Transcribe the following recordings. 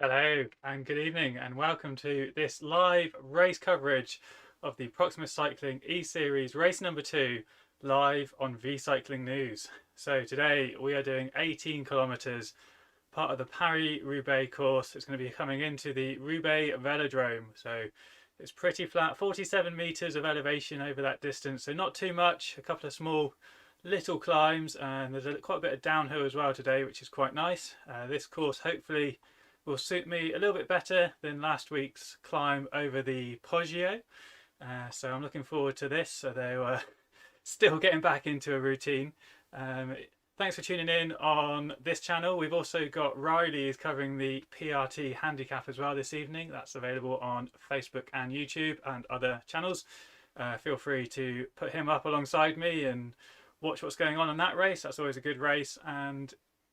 Hello and good evening and welcome to this live race coverage of the Proximus Cycling E-Series race number 2 live on eCycling News. So today we are doing 18 kilometers, part of the Paris-Roubaix course. It's going to be coming into the Roubaix Velodrome. So it's pretty flat, 47 meters of elevation over that distance. So not too much, a couple of small little climbs, and there's quite a bit of downhill as well today, which is quite nice. This course hopefully will suit me a little bit better than last week's climb over the Poggio. So I'm looking forward to this, although still getting back into a routine. Thanks for tuning in on this channel. We've also got Riley is covering the PRT handicap as well this evening. That's available on Facebook and YouTube and other channels. Feel free to put him up alongside me and watch what's going on in that race. That's always a good race.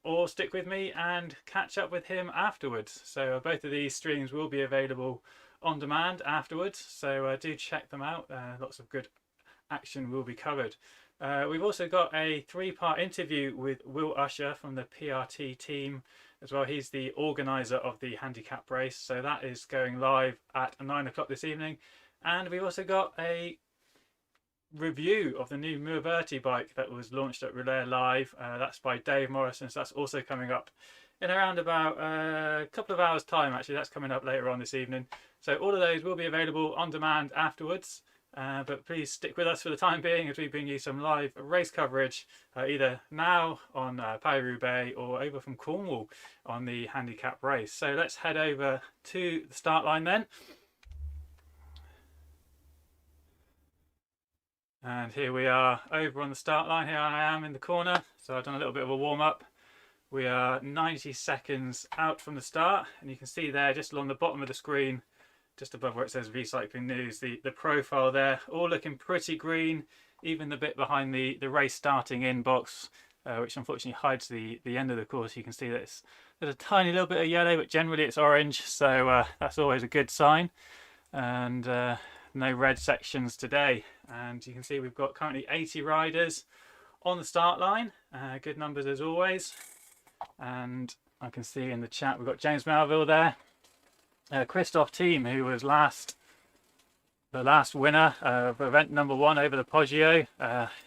Or stick with me and catch up with him afterwards. So both of these streams will be available on demand afterwards, so do check them out. Lots of good action will be covered. We've also got a 3-part interview with Will Usher from the PRT team as well. He's the organizer of the handicap race, so that is going live at 9 o'clock this evening. And we've also got a review of the new Muverti bike that was launched at Roubaix Live. That's by Dave Morrison, so that's also coming up in around about a couple of hours time. Actually, that's coming up later on this evening, so all of those will be available on demand afterwards, but please stick with us for the time being as we bring you some live race coverage, either now on Paris-Roubaix or over from Cornwall on the handicap race. So let's head over to the start line then. And here we are over on the start line. Here I am in the corner. So I've done a little bit of a warm up. We are 90 seconds out from the start. And you can see there just along the bottom of the screen, just above where it says eCycling News, the profile there, all looking pretty green. Even the bit behind the race starting in box, which unfortunately hides the end of the course. You can see that there's a tiny little bit of yellow, but generally it's orange. So that's always a good sign. And no red sections today. And you can see we've got currently 80 riders on the start line. Good numbers as always. And I can see in the chat we've got James Melville there, Christoph Thiem, who was the last winner of event number 1 over the Poggio.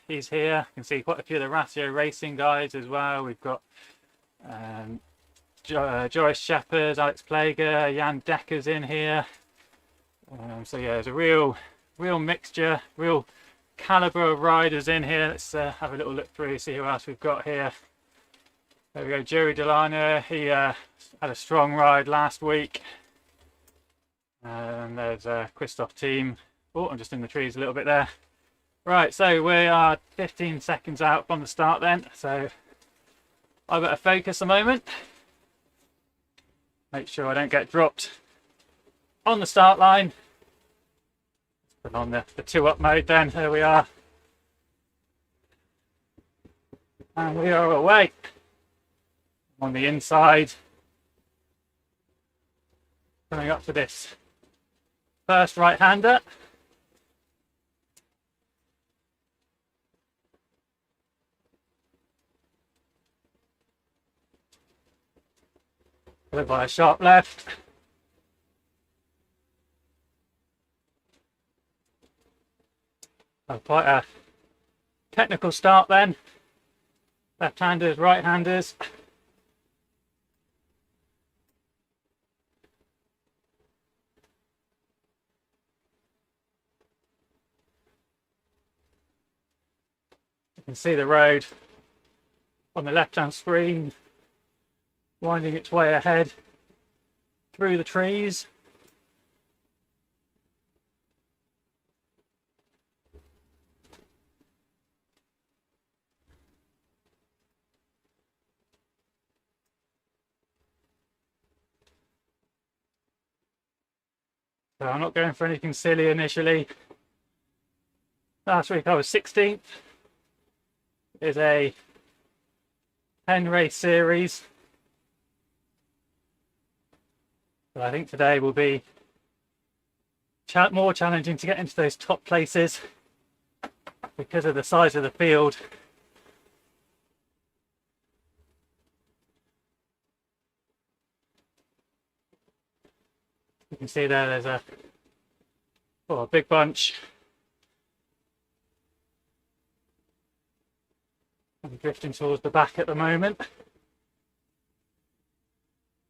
He's here. You can see quite a few of the Ratio Racing guys as well. We've got Joyce Shepherd, Alex Plager, Jan Decker's in here. So yeah, there's a real mixture, real caliber of riders in here. Let's have a little look through, see who else we've got here. There we go, Jerry Delano. He had a strong ride last week. And there's Christoph Thiem. Oh, I'm just in the trees a little bit there. Right, so we are 15 seconds out from the start then. So I better focus a moment. Make sure I don't get dropped on the start line. Put on the 2-up mode then. There we are. And we are away. On the inside. Coming up to this first right-hander. Followed by a sharp left. Quite a technical start then. Left-handers, right-handers. You can see the road on the left-hand screen winding its way ahead through the trees. So I'm not going for anything silly initially. Last week I was 16th. It's a 10 race series. But I think today will be more challenging to get into those top places because of the size of the field. You can see there's a big bunch. I'm drifting towards the back at the moment,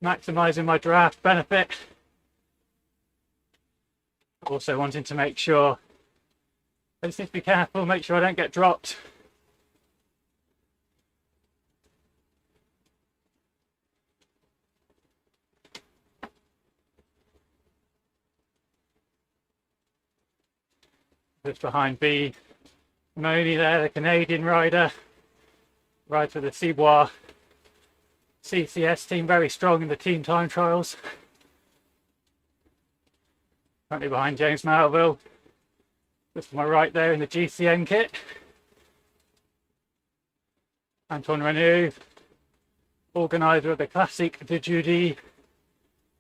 maximising my draft benefit. Also wanting to make sure, I just need to be careful, make sure I don't get dropped. Just behind B, Moni there, the Canadian rider, rides for the Cibois CCS team, very strong in the team time trials. Currently behind James Melville, just to my right there in the GCN kit. Antoine Renou, organiser of the Classic de Judy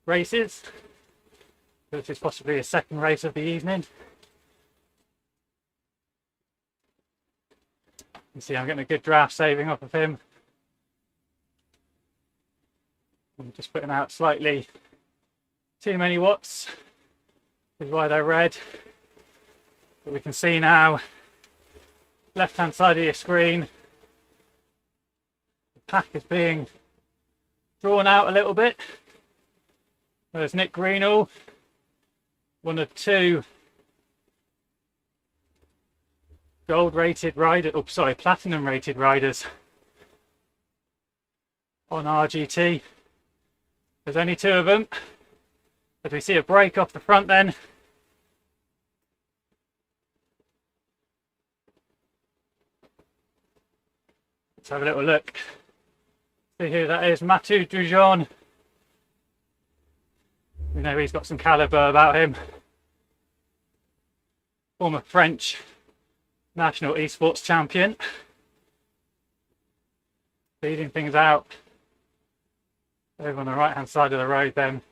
races. This is possibly his second race of the evening. You see I'm getting a good draft saving off of him. I'm just putting out slightly too many watts, is why they're red. But we can see now, left hand side of your screen, the pack is being drawn out a little bit. There's Nick Greenall, one of two gold rated riders, platinum rated riders on RGT. There's only two of them. As we see a break off the front then. Let's have a little look. See who that is. Mathieu Drujon. We know he's got some calibre about him. Former French national esports champion. Leading things out over on the right hand side of the road then.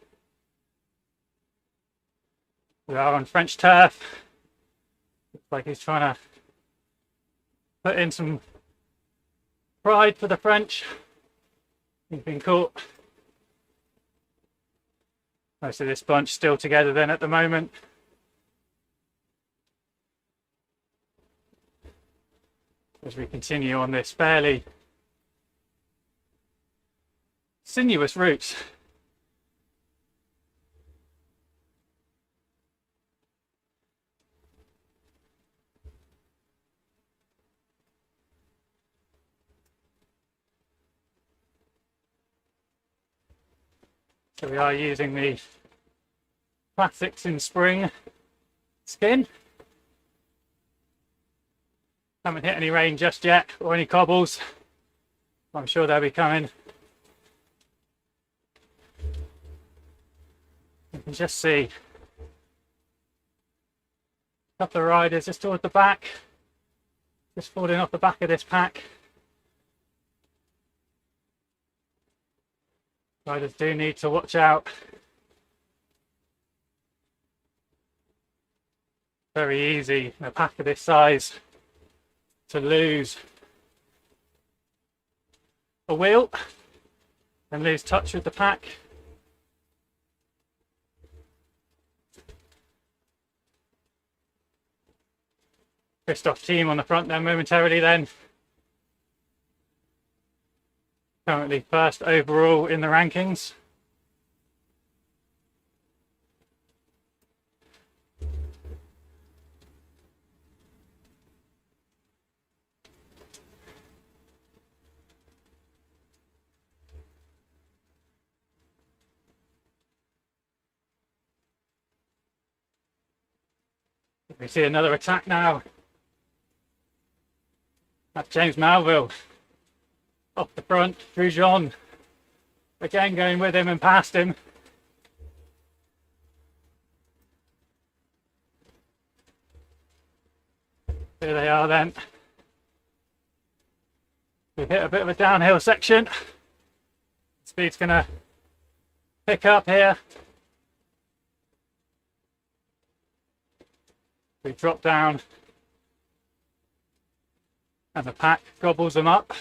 We are on French turf. Looks like he's trying to put in some pride for the French. He's been caught. Most of this bunch still together then at the moment. As we continue on this fairly sinuous route. So we are using the Classics in Spring skin. Haven't hit any rain just yet, or any cobbles. I'm sure they'll be coming. You can just see a couple of riders just towards the back, just falling off the back of this pack. Riders do need to watch out. Very easy in a pack of this size to lose a wheel and lose touch with the pack. Christophe team on the front then momentarily then. Currently first overall in the rankings. We see another attack now. That's James Melville. Off the front, Drujon again going with him and past him. Here they are then. We hit a bit of a downhill section. Speed's going to pick up here. We drop down and the pack gobbles them up.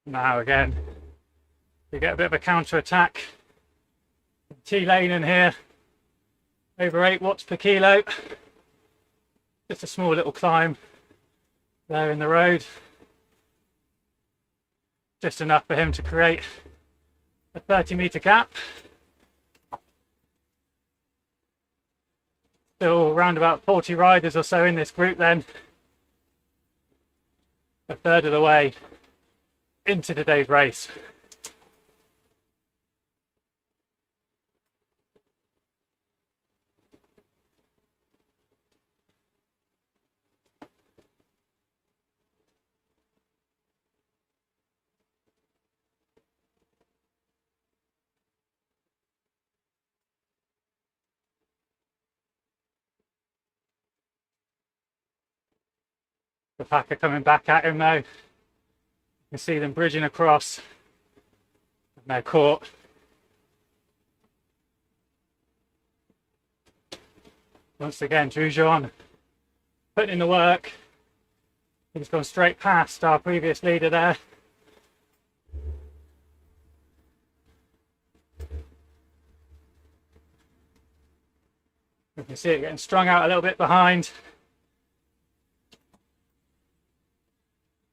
Now again, we get a bit of a counter attack. T-lane in here, over 8 watts per kilo. Just a small little climb there in the road. Just enough for him to create a 30-meter gap. Still around about 40 riders or so in this group then. A third of the way into today's race. The pack are coming back at him now. You can see them bridging across. And they're caught. Once again, Drujon putting in the work. He's gone straight past our previous leader there. You can see it getting strung out a little bit behind.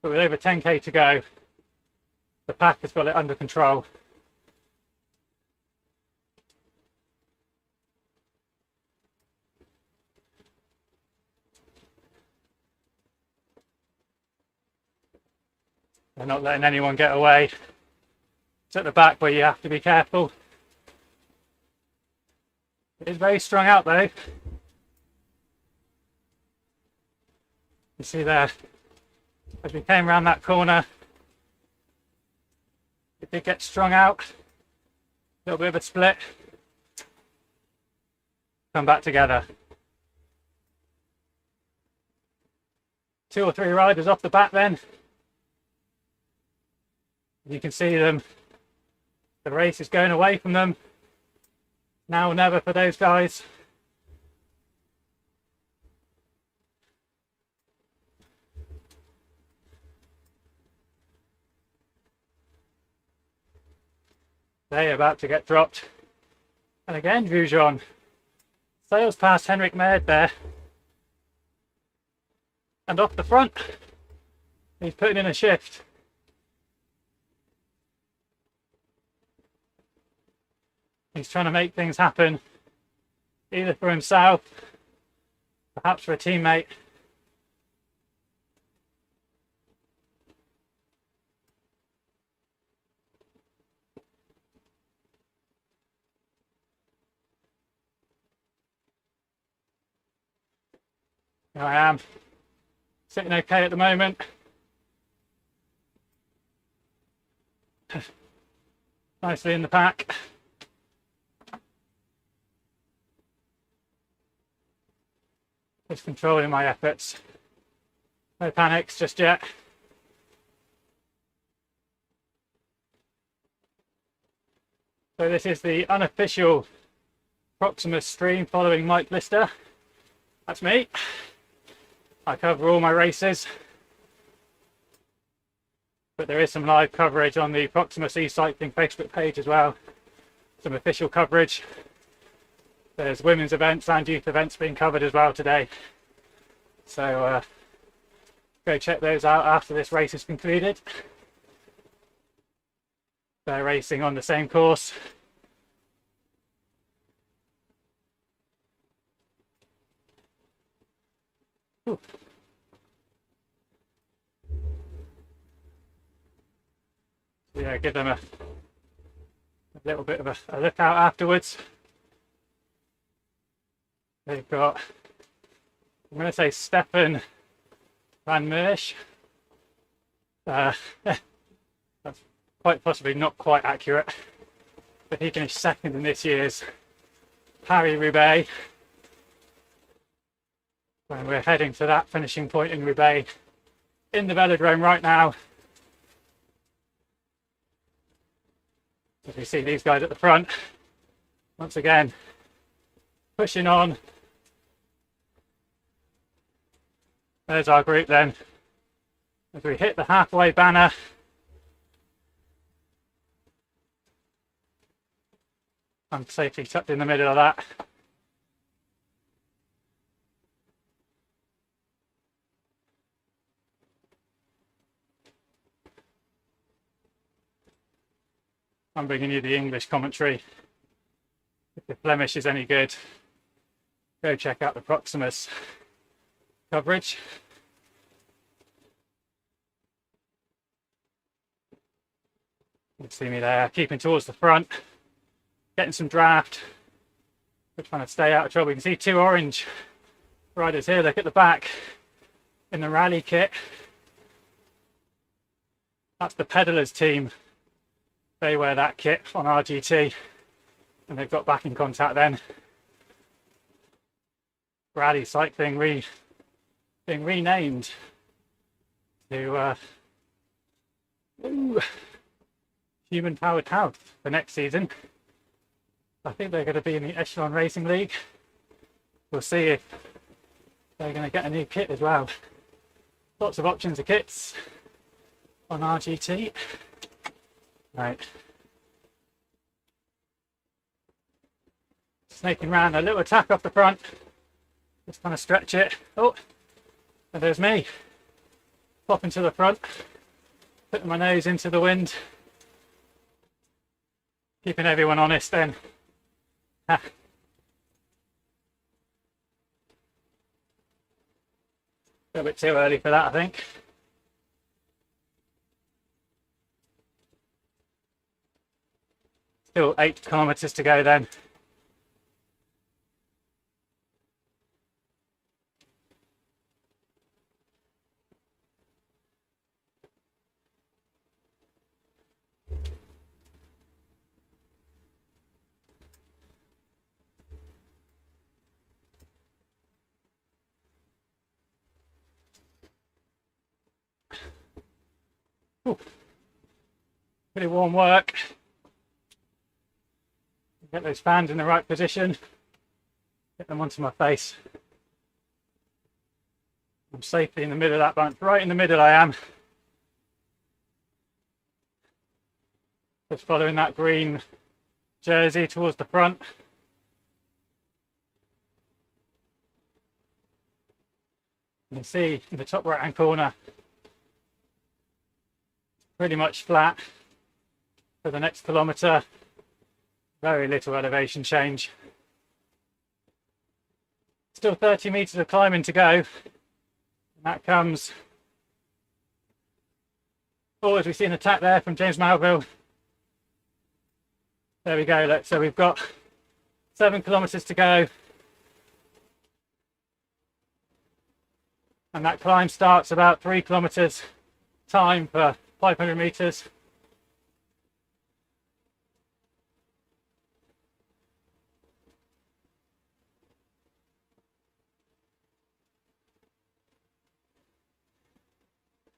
But with over 10k to go, the pack has got it under control. They're not letting anyone get away. It's at the back where you have to be careful. It is very strung out though. You see there, as we came around that corner, it did get strung out. A little bit of a split. Come back together. 2 or 3 riders off the back then. You can see them. The race is going away from them. Now or never for those guys. They're about to get dropped. And again, Drujon sails past Henrik Maed there. And off the front, he's putting in a shift. He's trying to make things happen, either for himself, perhaps for a teammate. Here I am, sitting okay at the moment. Nicely in the pack. Just controlling my efforts. No panics just yet. So this is the unofficial Proximus stream following Mike Lister. That's me. I cover all my races. But there is some live coverage on the Proximus eCycling Facebook page as well. Some official coverage. There's women's events and youth events being covered as well today. So go check those out after this race is concluded. They're racing on the same course. Ooh. So yeah, give them a little bit of a look out afterwards. They've got, I'm going to say Stefan van Mersch. That's quite possibly not quite accurate, but he finished second in this year's Paris-Roubaix. And we're heading to that finishing point in Roubaix in the velodrome right now. As we see these guys at the front, once again, pushing on. There's our group then. As we hit the halfway banner, I'm safely tucked in the middle of that. I'm bringing you the English commentary. If the Flemish is any good, go check out the Proximus coverage. You can see me there, keeping towards the front, getting some draft. We're trying to stay out of trouble. You can see two orange riders here. Look at the back in the rally kit. That's the pedalers team. They wear that kit on RGT, and they've got backing contact then. Rally cycling being renamed to Human Powered Health for next season. I think they're going to be in the Echelon Racing League. We'll see if they're going to get a new kit as well. Lots of options of kits on RGT. Right. Snaking around, a little attack off the front. Just trying to stretch it. Oh, and there's me. Popping to the front. Putting my nose into the wind. Keeping everyone honest then. A little bit too early for that, I think. Still 8 kilometers to go then. Ooh. Pretty warm work. Get those fans in the right position. Get them onto my face. I'm safely in the middle of that bunch. Right in the middle I am. Just following that green jersey towards the front. You can see in the top right hand corner, pretty much flat for the next kilometre. Very little elevation change. Still 30 metres of climbing to go. And that comes. Oh, as we see an attack there from James Melville. There we go, look, so we've got 7 kilometres to go. And that climb starts about 3 kilometres time for 500 metres.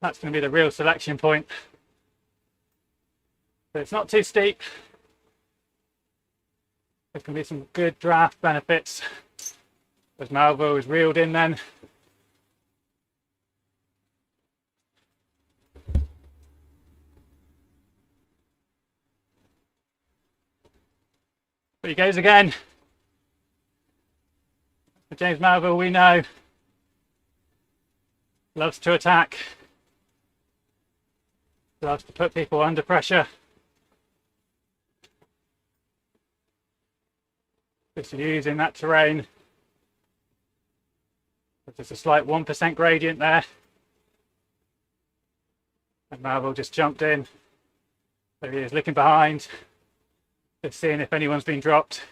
That's going to be the real selection point. So it's not too steep. There can be some good draft benefits as Melville is reeled in then. But he goes again. For James Melville, we know, loves to attack, loves to put people under pressure. Just using that terrain. There's a slight 1% gradient there. And Melville just jumped in. There he is, looking behind. Just seeing if anyone's been dropped.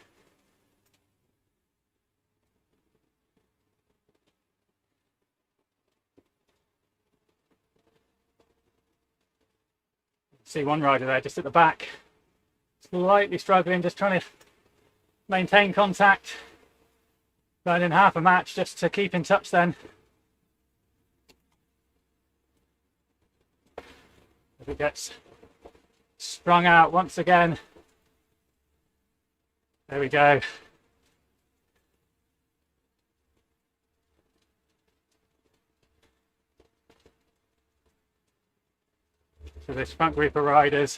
See one rider there just at the back, slightly struggling, just trying to maintain contact. Burning half a match just to keep in touch then. As it gets strung out once again. There we go. So this front group of riders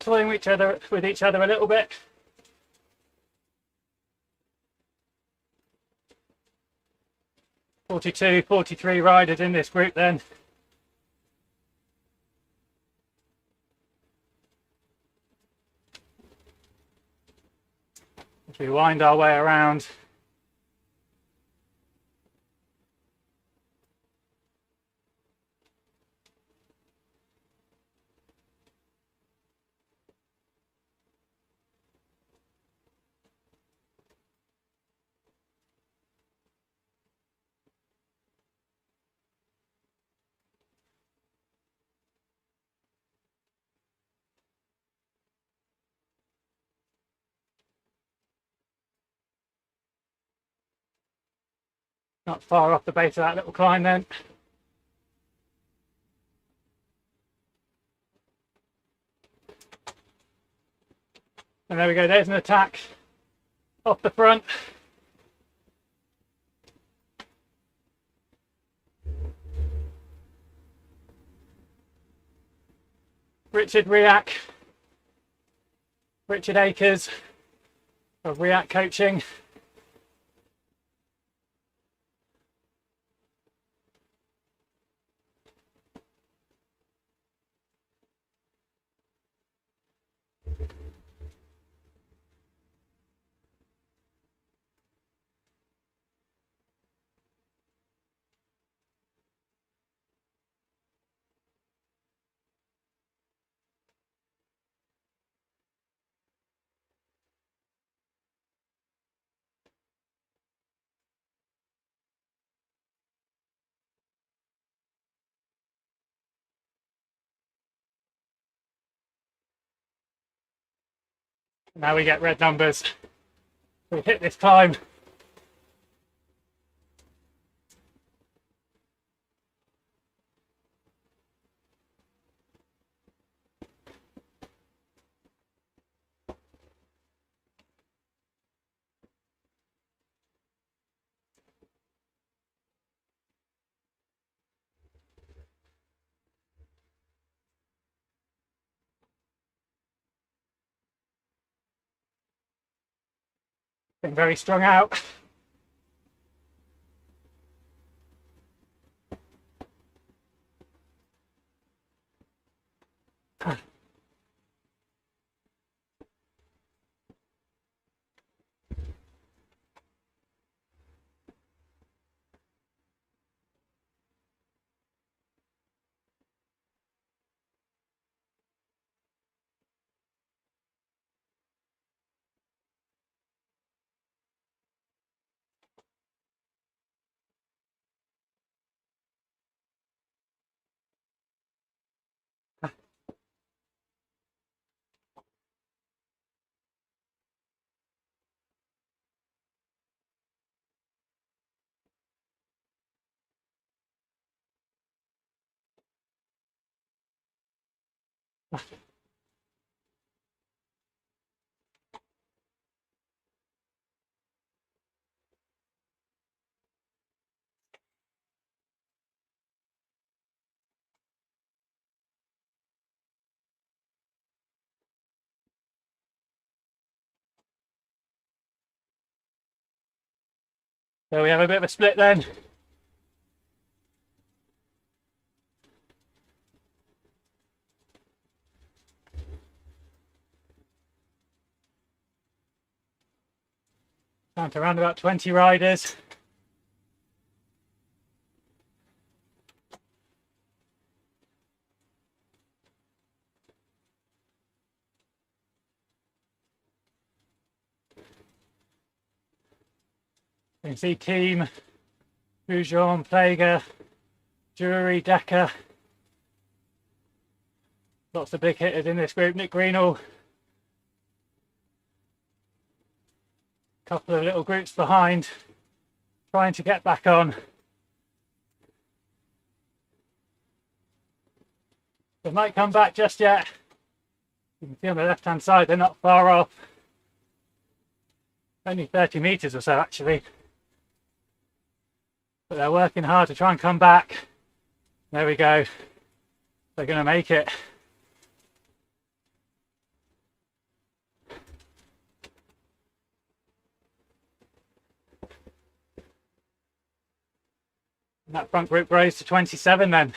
toying with each other a little bit. "42, 43 riders in this group then. As we wind our way around. Not far off the base of that little climb then. And there we go, there's an attack off the front. Richard Akers of React Coaching. Now we get red numbers. We hit this climb. Been very strung out. So we have a bit of a split then. Down to around about 20 riders. You can see Team, Boujon, Plager, Jury, Decker. Lots of big hitters in this group. Nick Greenall. Couple of little groups behind, trying to get back on. They might come back just yet. You can see on the left hand side they're not far off. Only 30 meters or so actually. But they're working hard to try and come back. There we go. They're going to make it. That front group grows to 27 then.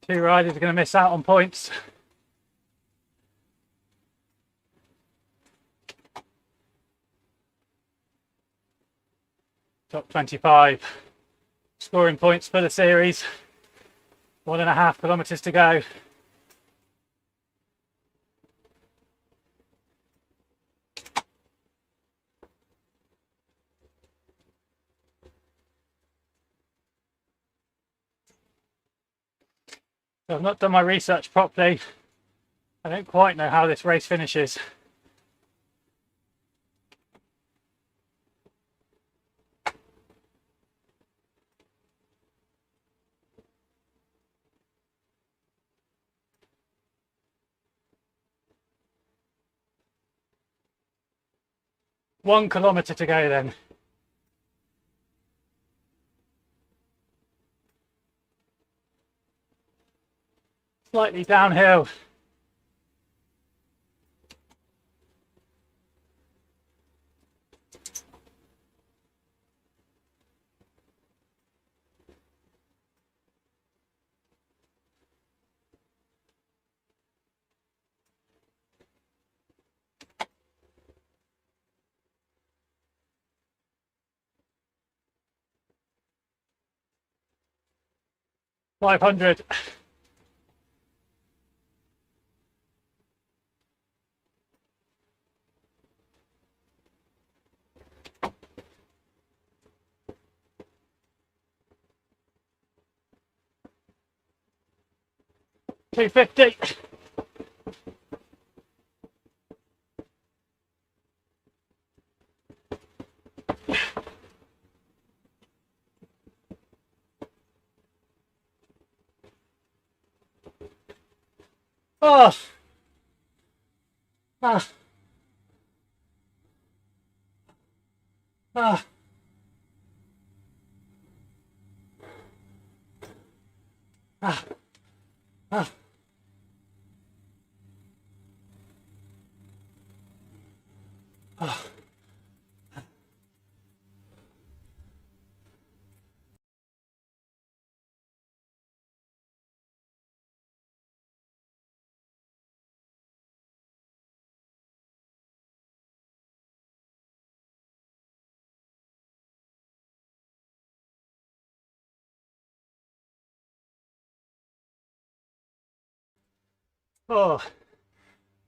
2 riders are going to miss out on points. Top 25. Scoring points for the series. 1.5 kilometres to go. So I've not done my research properly. I don't quite know how this race finishes. One kilometre to go then. Slightly downhill. $500. $250. Oh. Ah. Ah. Ah. Ah. Ah. Oh,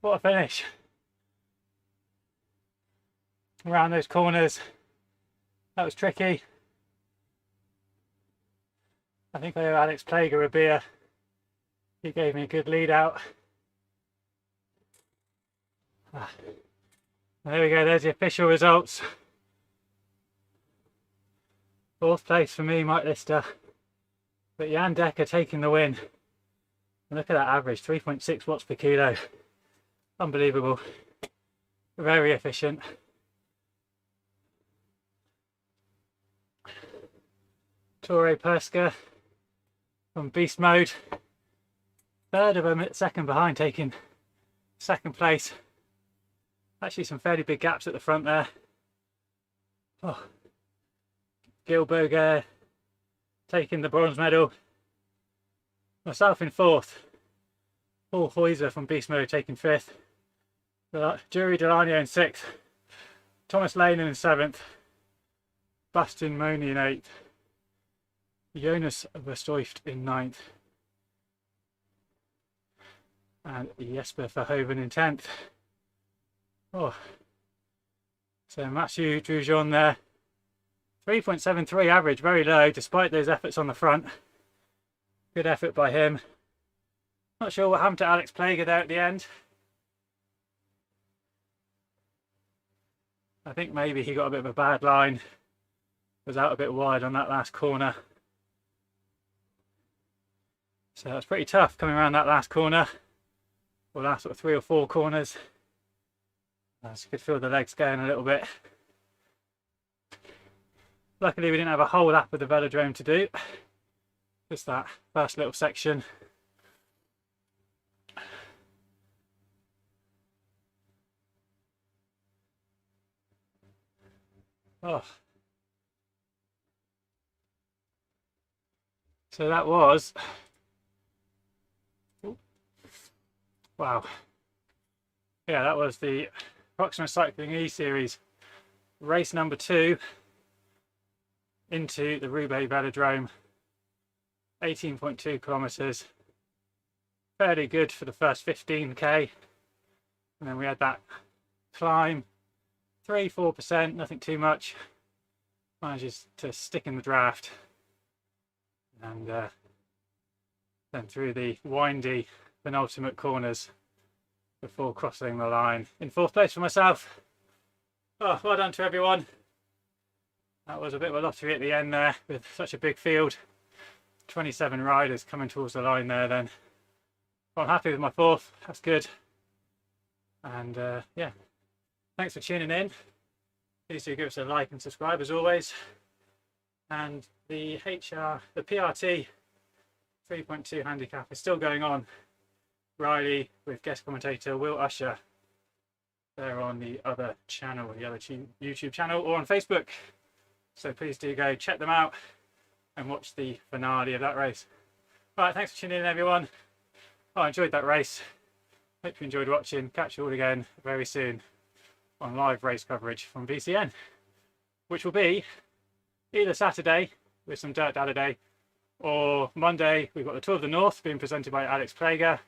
what a finish. Around those corners. That was tricky. I think I owe Alex Plager a beer. He gave me a good lead out. Ah. There we go, there's the official results. 4th place for me, Mike Lister. But Jan Decker taking the win. And look at that average, 3.6 watts per kilo. Unbelievable. Very efficient. Torre Perska from Beast Mode. 3rd of a second behind, taking 2nd place. Actually some fairly big gaps at the front there. Oh. Gilberger taking the bronze medal. Myself in 4th. Paul Heuser from Beast Mode taking 5th. Jury Delanio in 6th. Thomas Lane in 7th. Bastian Moni in 8th. Jonas Verstoift in 9th. And Jesper Verhoeven in 10th. Oh. So Mathieu Drujon there. 3.73 average, very low despite those efforts on the front. Good effort by him. Not sure what happened to Alex Plager there at the end. I think maybe he got a bit of a bad line. Was out a bit wide on that last corner. So that's pretty tough coming around that last corner. Or last sort of 3 or 4 corners. I could feel the legs going a little bit. Luckily we didn't have a whole lap of the velodrome to do. Just that first little section. Oh. So that was, wow. Yeah, that was the Proximus Cycling E-Series race number 2 into the Roubaix velodrome. 18.2 kilometers. Fairly good for the first 15k. And then we had that climb, 3-4%, nothing too much. Manages to stick in the draft. And then through the windy penultimate corners before crossing the line. In 4th place for myself. Oh, well done to everyone. That was a bit of a lottery at the end there with such a big field. 27 riders coming towards the line there then. Well, I'm happy with my 4th, that's good. And yeah, thanks for tuning in. Please do give us a like and subscribe as always. And the PRT 3.2 handicap is still going on. Riley with guest commentator Will Usher. They're on the other channel, the other YouTube channel, or on Facebook. So please do go check them out and watch the finale of that race. Right, thanks for tuning in everyone. Oh, I enjoyed that race. Hope you enjoyed watching. Catch you all again very soon on live race coverage from VCN, which will be either Saturday with some Dirt Data Day, or Monday we've got the Tour of the North being presented by Alex Prager,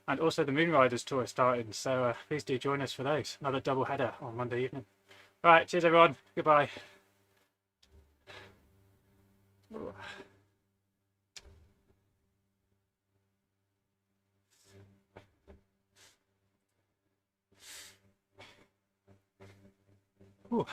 and also the Moonriders Tour starting, so please do join us for those. Another double header on Monday evening. Right, cheers everyone, goodbye. Ooh.